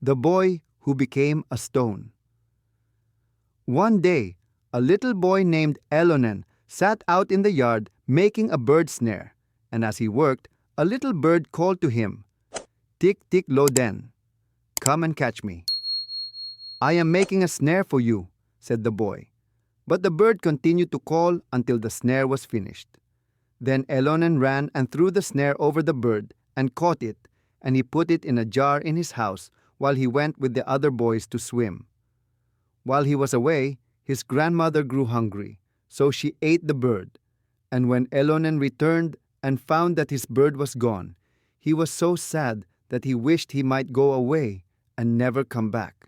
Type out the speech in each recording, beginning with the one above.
The Boy Who Became a Stone. One day, a little boy named Elonen sat out in the yard making a bird snare, and as he worked, a little bird called to him, "Tik tik loden, come and catch me." "I am making a snare for you," said the boy. But the bird continued to call until the snare was finished. Then Elonen ran and threw the snare over the bird and caught it, and he put it in a jar in his house while he went with the other boys to swim. While he was away, his grandmother grew hungry, so she ate the bird. And when Elonen returned and found that his bird was gone, he was so sad that he wished he might go away and never come back.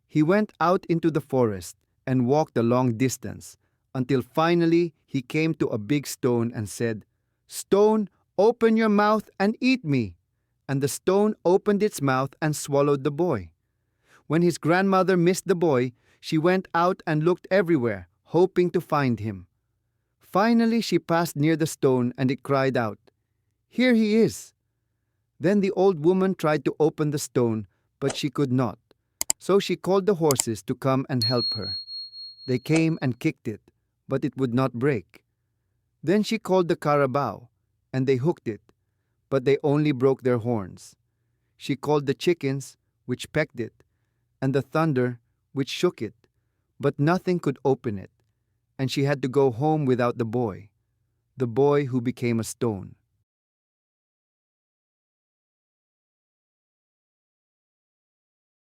He went out into the forest and walked a long distance, until finally he came to a big stone and said, "Stone, open your mouth and eat me." And the stone opened its mouth and swallowed the boy. When his grandmother missed the boy, she went out and looked everywhere, hoping to find him. Finally she passed near the stone and it cried out, "Here he is." Then the old woman tried to open the stone, but she could not. So she called the horses to come and help her. They came and kicked it, but it would not break. Then she called the carabao, and they hooked it, but they only broke their horns. She called the chickens, which pecked it, and the thunder, which shook it, but nothing could open it, and she had to go home without the boy who became a stone.